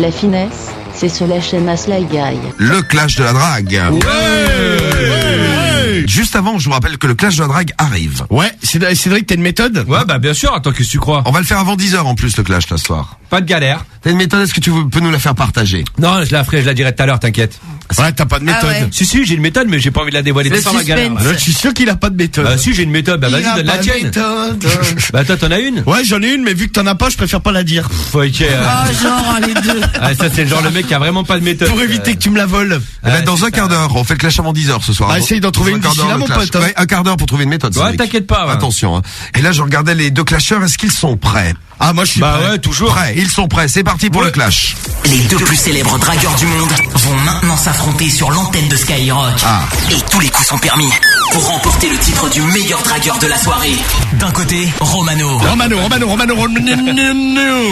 La finesse, c'est se lâcher masse la gaille. Le clash de la drague. Juste avant, je vous rappelle que le clash de la drague arrive. Ouais, Cédric, t'as une méthode? Ouais, bah bien sûr, attends, qu'est-ce que tu crois? On va le faire avant 10h en plus, le clash, là, ce soir. Pas de galère. T'as une méthode, est-ce que tu peux nous la faire partager? Non, je la ferai, je la dirai tout à l'heure, t'inquiète. Ouais, t'as pas de méthode. Ah ouais. Si, j'ai une méthode, mais j'ai pas envie de la dévoiler. Le C'est ça ma galère. suspense. Là, je suis sûr qu'il a pas de méthode. Bah si, j'ai une méthode, bah vas-y, donne la tienne. Bah toi, t'en as une? Ouais, j'en ai une, mais vu que t'en as pas, je préfère pas la dire. Faut ok. Ah, genre, les deux. Ah, ça c'est le genre le mec qui a vraiment pas de méthode. Pour éviter que tu me la voles. Dans un quart d'heure, on fait le clash avant 10h ce soir. Bah, essaye d'en trouver Dans un une quart d'ici d'heure, là, le mon clash. pote, hein. Ouais, un quart d'heure pour trouver une méthode. Ouais, Cédric. t'inquiète pas. Ouais. Attention, hein. Et là, je regardais les deux clasheurs, est-ce qu'ils sont prêts? Ah, moi, je suis Bah prêt. ouais, toujours. Prêts, ils sont prêts, c'est parti pour le clash. Les deux plus célèbres dragueurs du monde vont maintenant s'affronter sur l'antenne de Skyrock. Ah. Et tous les coups sont permis pour remporter le titre du meilleur dragueur de la soirée. D'un côté, Romano. Romano.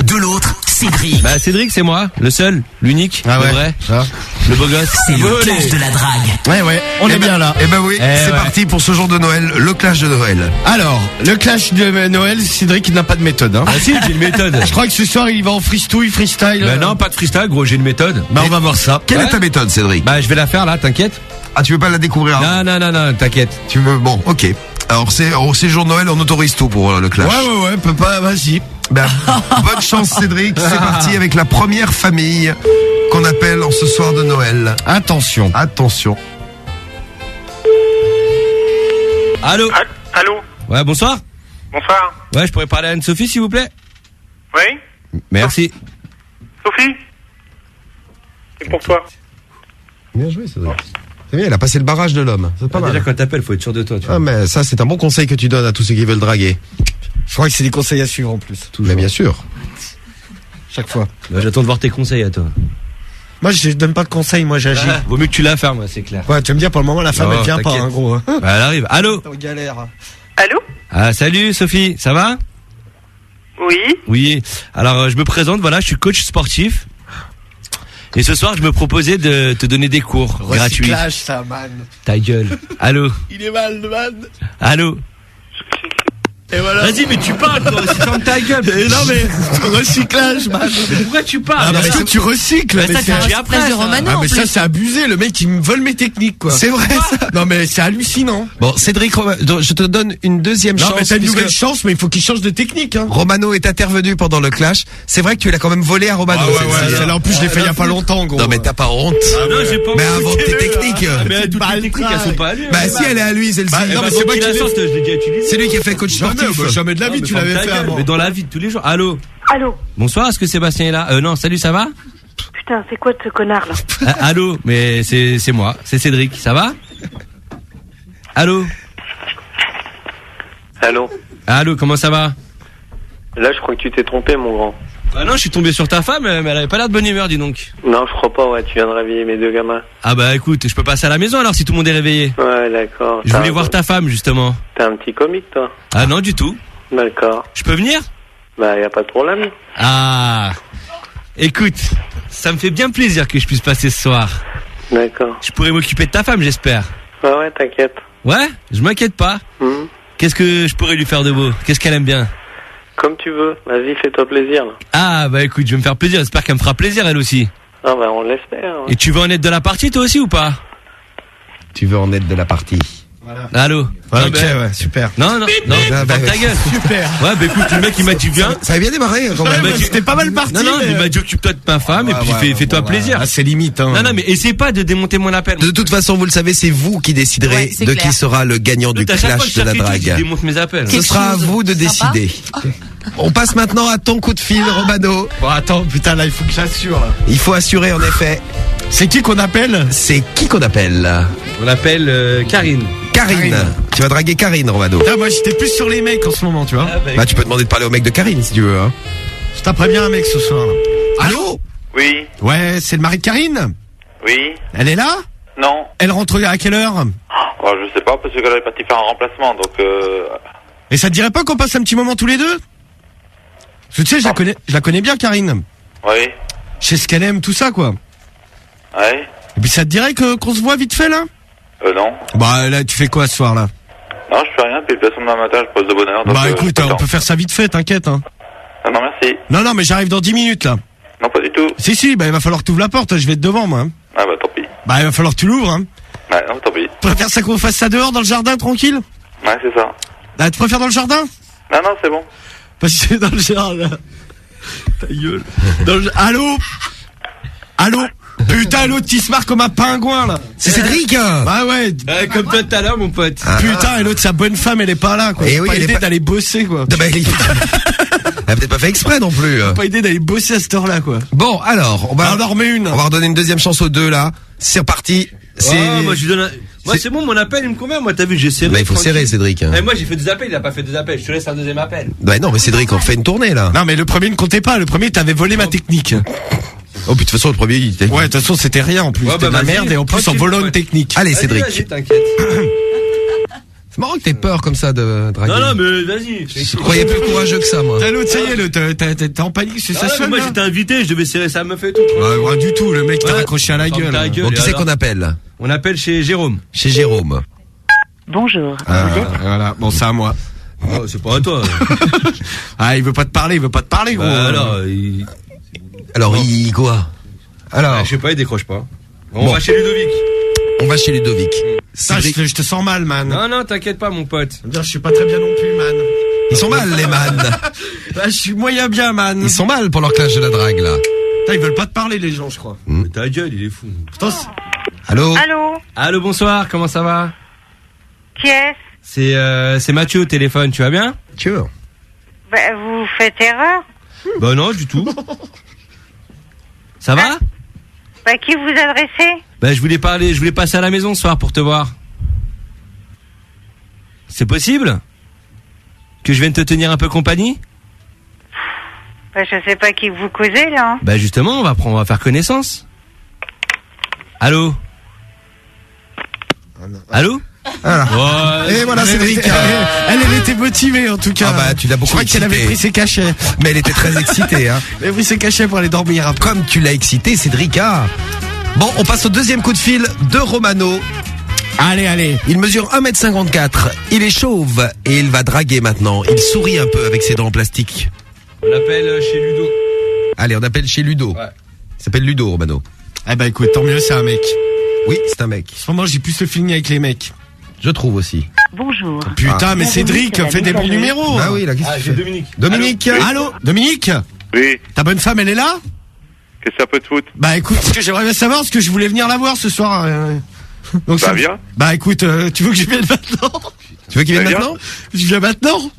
De l'autre, Cédric. Bah Cédric, c'est moi, le seul, l'unique, Ah ouais. le vrai, Ça. le beau gosse. C'est le clash de la drague. Ouais, on est bien là. Eh ben oui, c'est ouais. parti pour ce jour de Noël, le clash de Noël. Alors, le clash de Noël, Cédric, il n'a pas de méthode, hein. Ah si, j'ai une méthode. Je crois que ce soir, il va en freestyle. Bah non, pas de freestyle, gros, j'ai une méthode. Bah, on va voir ça. Quelle Ouais. est ta méthode, Cédric? Bah je vais la faire là, t'inquiète. Ah, tu veux pas la découvrir avant? Non, t'inquiète. Tu veux, bon, ok. Alors, c'est jour de Noël, on autorise tout pour le clash. Ouais, peut pas, vas-y. Ben, bonne chance, Cédric. C'est parti avec la première famille qu'on appelle en ce soir de Noël. Attention. Attention. Allô? Allô? Ouais, bonsoir. Bonsoir. Ouais, je pourrais parler à Anne-Sophie, s'il vous plaît? Oui? Merci. Sophie? C'est pour toi. Bien joué, Cédric. C'est bien, il a passé le barrage de l'homme. C'est pas Déjà, mal. quand t'appelles, faut être sûr de toi, tu vois. Ah, mais ça, c'est un bon conseil que tu donnes à tous ceux qui veulent draguer. Je crois que c'est des conseils à suivre en plus. Mais bien sûr. Chaque fois. Bah, j'attends de voir tes conseils à toi. Moi, je donne pas de conseils, moi, j'agis. Ah, vaut mieux que tu la fermes, moi, c'est clair. Ouais, tu vas me dire, pour le moment, la femme, Non, elle vient pas, t'inquiète. hein, gros. Bah, elle arrive. Allô? On galère. Allô? Ah, salut, Sophie. Ça va? Oui? Oui. Alors, je me présente, voilà, je suis coach sportif. Et ce soir, je me proposais de te donner des cours gratuits. Recyclage, ça, man. Ta gueule. Allô? Il est mal, le man. Allô? Et voilà. Vas-y, mais tu parles, toi. Ferme ta gueule. Non, mais, recyclage, man. Mais pourquoi tu parles? Ah, parce que tu recycles, Mais mais ça, c'est... c'est après, Place de ça. Romano, Ah, en mais plus. ça, c'est abusé, le mec, il me vole mes techniques, quoi. C'est vrai, ça. Non, mais c'est hallucinant. Bon, Cédric, je te donne une deuxième Non, chance. mais t'as une puisque nouvelle chance, mais il faut qu'il change de technique, hein. Romano est intervenu pendant le clash. C'est vrai que tu l'as quand même volé à Romano. celle-ci. celle-là, en plus, je l'ai fait il y a pas longtemps, gros. Non, mais t'as pas honte. Non, j'ai pas Mais envie. invente tes techniques. Mais toutes les techniques, elles sont pas à lui. Bah, si, elle est à lui, celle-ci. Bah, non, mais c'est moi qui l'ai- la sorte, je l'ai déjà utilisée. C'est lui qui a fait coach sportif. Jamais de la vie, tu l'avais fait avant. Mais dans la vie de tous les jours. Allô? Allô? Bonsoir, est-ce que Sébastien est là? Non, salut, ça va? Putain, c'est quoi ce connard là? Allô? Mais c'est moi, c'est Cédric, ça va? Allô? Allô? Allô, comment ça va? Là, je crois que tu t'es trompé, mon grand. Bah non, je suis tombé sur ta femme, mais elle avait pas l'air de bonne humeur, dis donc. Non, je crois pas, ouais, tu viens de réveiller mes deux gamins. Ah bah écoute, je peux passer à la maison alors si tout le monde est réveillé. Ouais, d'accord. Je voulais voir ta femme, justement. T'es un petit comique, toi? Ah non, du tout. D'accord. Je peux venir? Bah, y a pas de problème. Ah. Écoute, ça me fait bien plaisir que je puisse passer ce soir. D'accord. Je pourrais m'occuper de ta femme, j'espère. Ouais, t'inquiète. Ouais, je m'inquiète pas. Mhm. Qu'est-ce que je pourrais lui faire de beau? Qu'est-ce qu'elle aime bien? Comme tu veux. Vas-y, fais-toi plaisir, là. Ah bah écoute, je vais me faire plaisir, j'espère qu'elle me fera plaisir elle aussi. Ah, bah, on l'espère. Ouais. Et tu veux en être de la partie toi aussi ou pas? Tu veux en être de la partie. Allô? Ouais, Non, ok, bah- ouais, super. Non, ferme ta gueule. Super. Ouais, bah écoute, le mec il m'a dit viens. Ça a bien démarré, quand même. Il m'a dit- C'était pas mal parti. Non, non, mais- il m'a dit occupe-toi de ta femme et puis fais-toi plaisir. Ah, c'est limite, hein. Non, non, mais essaie pas de démonter mon appel. De toute façon, vous le savez, c'est vous qui déciderez Ouais, c'est de clair. qui sera le gagnant du À chaque fois que clash je de la cherche quelque chose, drague. je démonte mes appels. Ce sera à chose vous de sympa. décider. On passe maintenant à ton coup de fil, Romano. Bon, attends, putain, là, il faut que j'assure, là. Il faut assurer, en effet. C'est qui qu'on appelle? C'est qui qu'on appelle? On l'appelle Karine. Karine. Tu vas draguer Karine, Romano. Putain, moi, j'étais plus sur les mecs en ce moment, tu vois. Bah, tu peux demander de parler au mec de Karine, si tu veux, hein. Je t'apprends bien un mec ce soir. Allô? Oui? Ouais, c'est le mari de Karine. Oui? Elle est là? Non? Elle rentre à quelle heure? Oh, je sais pas, parce qu'elle est partie faire un remplacement, donc Et ça te dirait pas qu'on passe un petit moment tous les deux? Parce que tu sais, je la connais bien, Karine. Oui? Je sais ce qu'elle aime, tout ça, quoi. Ouais? Et puis ça te dirait qu'on se voit vite fait, là? Non? Bah, là, tu fais quoi ce soir, là? Non, je fais rien, puis de toute façon, demain matin, je pose de bonne heure, donc Bah, écoute, je peux on peut faire ça vite fait, t'inquiète, hein. Ah non, merci. Non, non, mais j'arrive dans 10 minutes, là. Non, pas du tout. Si, bah il va falloir que tu ouvres la porte, je vais être devant moi. Ah bah tant pis. Bah il va falloir que tu l'ouvres. Hein. Ouais, non, tant pis. Tu préfères ça qu'on fasse ça dehors dans le jardin tranquille? Ouais, c'est ça. Ah, tu préfères dans le jardin? Non, c'est bon. Parce que c'est dans le jardin. Ta gueule. Allô? Putain, l'autre qui se marre comme un pingouin là. C'est Cédric. Bah ouais. Comme toi tout à l'heure, mon pote. Putain, et l'autre, sa bonne femme, elle est pas là quoi. Eh Pas oui, elle est idée pas- d'aller bosser quoi. Ah bah, elle a peut-être pas fait exprès non plus. Pas idée d'aller bosser à cette heure là quoi. Bon, alors, on On en remet une. va redonner une deuxième chance aux deux là. C'est reparti. Moi, je lui donne moi, c'est bon, mon appel, il me convient. Moi, t'as vu, j'ai serré. Bah, il faut tranquille. serrer, Cédric. Eh, moi, j'ai fait 2 appels, il a pas fait 2 appels. Je te laisse un deuxième appel. Bah non, mais Cédric, on fait une tournée là. Non mais le premier ne comptait pas, le premier t'avais volé ma technique. Oh, puis de toute façon, le premier, il était... Ouais, de toute façon c'était rien en plus, Ouais, c'était de bah, la vas-y, merde et en plus en tranquille, volant une ouais. technique. Allez, Vas-y, Cédric. vas-y, t'inquiète. C'est marrant que t'aies peur comme ça de draguer. Non, mais vas-y. Je croyais plus courageux que ça, moi. T'as l'autre, ça y est, t'es en panique, c'est ça Ah, mais sonne moi, là. j'étais invité, je devais serrer sa meuf et tout. Ouais, du tout, le mec t'a Ouais. raccroché à la Ferme gueule. ta gueule. Bon, qui Et c'est alors qu'on appelle? On appelle chez Jérôme. Chez Jérôme. Bonjour. Voilà, bon c'est à moi. Oh, c'est pas à toi. Ah, il veut pas te parler gros. Alors, Alors, il quoi? Alors, je sais pas, il décroche pas. On Bon. va chez Ludovic. on va chez Ludovic. Ça, je te sens mal, man. Non, t'inquiète pas, mon pote. Je suis pas très bien non plus, man. Ils sont mal, les man. Bah, je suis moyen bien, man. Ils sont mal pour leur clash de la drague, là. Putain, ils veulent pas te parler, les gens, je crois. Mais ta gueule, il est fou. Putain, Allô? Allô? Allô, bonsoir, comment ça va? Qui est-ce? C'est Mathieu au téléphone, tu vas bien? Sure. Bah, vous faites erreur? Bah non, du tout. Ça va? Bah, qui vous adressez? Bah je voulais passer à la maison ce soir pour te voir. C'est possible? Que je vienne te tenir un peu compagnie? Bah, je sais pas qui vous causez, là. Bah justement, on va faire connaissance. Allô? Allô? Voilà. Ouais, Et voilà, Cédric. elle était motivée, en tout cas. Ah bah, tu l'as beaucoup Je crois qu'elle avait excité. pris ses cachets. Mais elle était très excitée, hein. Elle avait pris ses cachets pour aller dormir après. Comme tu l'as excité, Cédric. Bon, on passe au deuxième coup de fil de Romano. Allez. Il mesure 1m54. Il est chauve et il va draguer maintenant. Il sourit un peu avec ses dents en plastique. on l'appelle chez Ludo. Allez, on appelle chez Ludo. Ouais. Il s'appelle Ludo, Romano. Eh ben, écoute, tant mieux, c'est un mec. Oui, c'est un mec. En ce moment, j'ai plus le feeling avec les mecs. Je trouve aussi. Bonjour. Putain, mais Cédric, Bienvenue fais des sur la bons numéros. Ah oui, là, qu'est-ce que tu fais? Dominique. Dominique. Allô, Dominique? Oui, Ta bonne femme, elle est là? qu'est-ce que ça peut te foutre? Bah écoute, ce que j'aimerais bien savoir, parce que je voulais venir la voir ce soir. Donc Bah, viens. Bah écoute, tu veux que je vienne maintenant? Tu veux qu'il vienne Viens. maintenant? Je viens maintenant?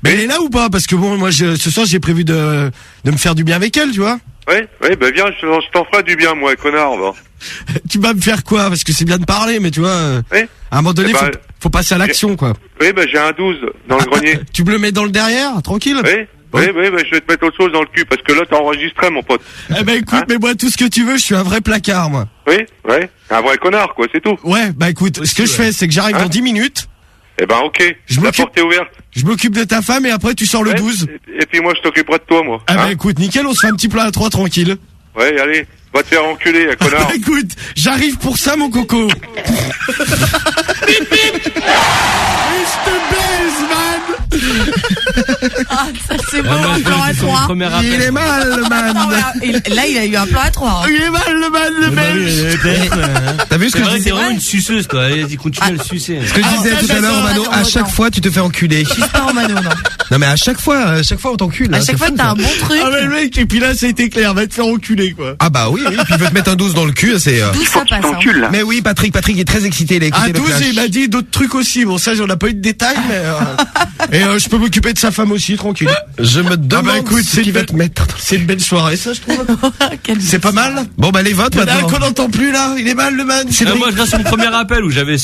Mais elle est là ou pas? Parce que bon, moi, ce soir, j'ai prévu de me faire du bien avec elle, tu vois. Oui, bah viens, je t'en ferai du bien, moi, connard, va. Tu vas me faire quoi? Parce que c'est bien de parler, mais tu vois, Oui, à un moment donné, Eh ben, faut passer à l'action, quoi. oui, bah j'ai un 12 dans le grenier. Tu me le mets dans le derrière, tranquille? Oui, bah je vais te mettre autre chose dans le cul, parce que là, t'as enregistré, mon pote. Eh ben écoute, Hein mets-moi tout ce que tu veux, je suis un vrai placard, moi. Oui, un vrai connard, quoi, c'est tout. Ouais, bah écoute, ce que je fais, c'est que j'arrive Hein dans 10 minutes, Eh ben, ok, Je la m'occupe- porte est ouverte. je m'occupe de ta femme et après tu sors le Ouais, 12. Et puis moi, je t'occuperai de toi, moi. Ah bah Hein écoute, nickel, on se fait un petit plat à 3 tranquille. Ouais, allez, va te faire enculer, connard. Bah écoute, j'arrive pour ça, mon coco. Et je te baise, man. Ah, ça c'est bon, moi, un je plan à veux son 3. premier Il appel. est mal, le man. Là, il a eu un plan à 3. Il est mal, le man, le belge. T'as vu ce C'est que je vrai, disais? c'est vraiment une suceuse, toi. Allez-y, continue à le sucer. Ce que je disais tout à l'heure, Romano, à chaque fois, tu te fais enculer. Je suis pas Romano, non. Non, mais à chaque fois, on t'encule. À hein, chaque c'est fois, fou, t'as ça. un bon truc. Ah mais le mec, et puis là, ça a été clair, va te faire enculer, quoi. Ah bah oui, puis il veut te mettre un 12 dans le cul, c'est... D'où ça passe, hein. Mais oui, Patrick est très excité, il a écouté À le 12, flash. il m'a dit d'autres trucs aussi. Bon, ça, j'en ai pas eu de détails, mais et je peux m'occuper de sa femme aussi, tranquille. Je me demande bah, écoute, ce c'est qu'il une va belle- te mettre. C'est une belle soirée, ça, je trouve. Quel- C'est pas mal. Bon bah les votes Il y en a un maintenant. qu'on n'entend plus, là. Il est mal, le man. Ah, moi, je reste sur mon premier appel où j'avais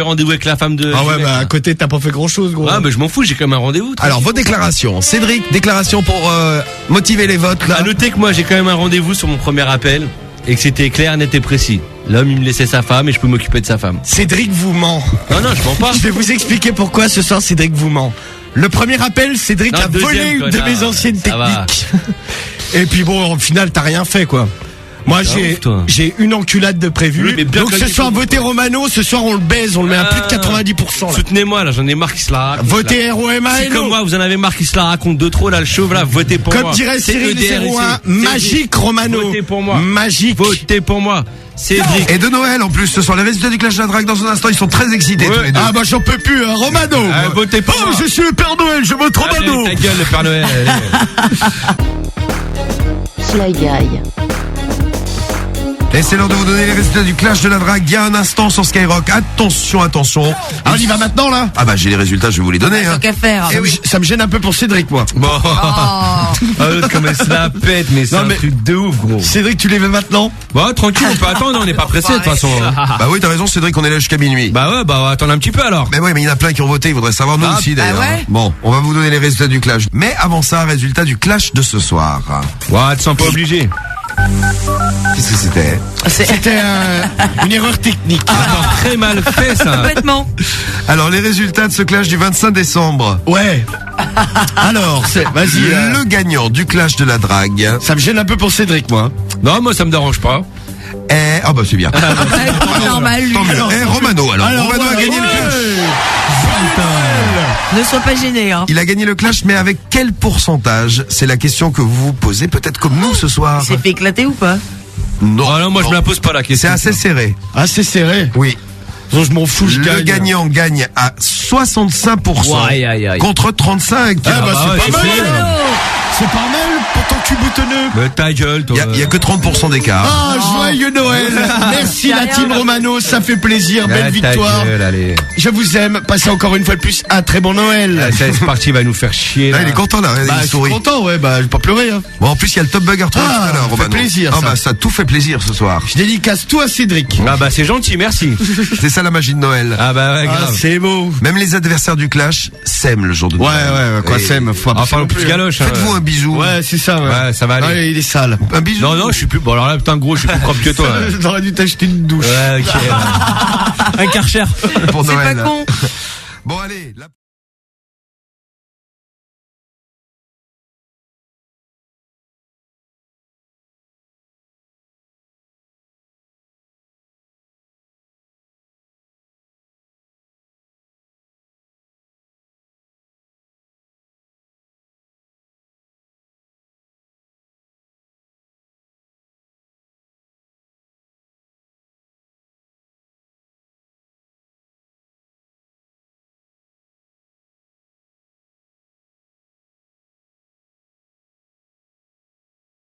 rendez-vous avec la femme de. Ah ouais, du mec, bah, à là. côté, t'as pas fait grand chose, gros. Ah, bah, je m'en fous, j'ai quand même un rendez-vous. Alors vos déclarations. Cédric, déclaration pour motiver les votes là. À noter que moi, j'ai quand même un rendez-vous sur mon premier appel et que c'était clair, net et précis. L'homme, il me laissait sa femme et je peux m'occuper de sa femme. Cédric vous ment. Non, je mens pas. Je vais vous expliquer pourquoi ce soir Cédric vous ment. Le premier appel, Cédric Non, a le deuxième, volé une de connard. mes anciennes Ça va. techniques. Et puis bon, au final, t'as rien fait, quoi. Moi, Ah, ouf, toi. j'ai une enculade de prévu. Oui, mais bien Donc ce claqué soir, pour vous, votez quoi. Romano. Ce soir, on le baise. On le met à plus de 90%. Là. Soutenez-moi, là, j'en ai marre qu'il se la raconte. Votez là. ROMA Si comme moi, vous en avez marre qu'il se la raconte de trop, là, le chauve, là, votez pour moi. Comme dirait C'est Cyril EDRIC. 01, magique Romano. Votez pour moi. Magique. Votez pour moi. Cédric. Et de Noël en plus ce soir. Les résultats du Clash de la Drague dans un instant. Ils sont très excités tous les deux. Ah bah j'en peux plus, hein, Romano. Votez pour moi. Je suis le Père Noël, je vote Romano. Ta gueule, le Père Noël. Sly Guy. Et c'est l'heure de vous donner les résultats du Clash de la Drague. Il y a un instant sur Skyrock. Attention, attention. Ah, on y va maintenant là. Ah bah j'ai les résultats, je vais vous les donner. Tant qu'à faire. Eh oui. Ça me gêne un peu pour Cédric, moi. Bon. Oh. Ah, l'autre, comme elle se la pète, mais c'est Non, un mais- truc de ouf, gros. Cédric, tu les veux maintenant? Bah, tranquille, on peut attendre, on n'est pas pressé, de toute façon. Bah oui, t'as raison, Cédric, on est là jusqu'à minuit. Bah ouais, bah, attends un petit peu, alors. Mais oui, mais il y en a plein qui ont voté, ils voudraient savoir nous Ah, aussi d'ailleurs. ouais Bon, on va vous donner les résultats du Clash. Mais avant ça, résultat du Clash de ce soir. Ouais, tu sens pas obligé. Qu'est-ce que c'était? C'était une erreur technique. Attends, très mal fait, ça. Complètement. Alors les résultats de ce Clash du 25 décembre. Ouais. Alors, vas-y. Le gagnant du Clash de la Drague Ça me gêne un peu pour Cédric, moi. Non, moi, ça me dérange pas. est... Ah bah c'est bien. C'est normal, lui. Tant mieux. Eh, Romano alors. Romano a gagné le Clash. Ne sois pas gêné, hein. Il a gagné le Clash, mais avec quel pourcentage? C'est la question que vous vous posez, peut-être comme nous ce soir. Il s'est fait éclater ou pas? Non. Oh non, moi, je me la pose pas, la question. C'est assez serré. Assez serré. Oui. Je m'en fous, je Le gagne. gagnant gagne à 65% Ouais, aïe, aïe. contre 35. Ah bah, bah ouais, c'est pas c'est mal. bien. C'est pas mal, pourtant tu boutonneux. Mais ta gueule, toi. Il y a que 30% d'écart. Ah, joyeux Noël. Merci Y a la rien, team là. Romano, ça fait plaisir, belle Ah, ta victoire. gueule, allez. Je vous aime, passez encore une fois de plus un très bon Noël. Ah, ça, c'est parti, il va nous faire chier, Là, là. il est content là, Bah, il je suis sourit. content, ouais, bah, je vais pas pleurer, hein. Bon, en plus, il y a le top bug à retrouver Ah, tout à l'heure, ça fait Romano. plaisir, Ah ça. bah, ça tout fait plaisir ce soir. Je dédicace tout à Cédric. Ah bah, c'est gentil, merci. C'est ça la magie de Noël. Ah bah, ouais, Ah, grave. c'est beau. Même les adversaires du Clash s'aiment le jour de Ouais, Noël. ouais, quoi, Et s'aime, faut Enfin, le plus galoche, hein. Faites-vous un bisou. Ouais, c'est ça, ouais. Ouais, ça va aller. Ouais, il est sale. Un bisou. Non, non, je suis plus. Bon, alors là, putain, gros, je suis plus propre que toi. Ouais, J'aurais dû t'acheter une douche. ok. Un Karcher. pour C'est Noël. pas con. Bon, allez.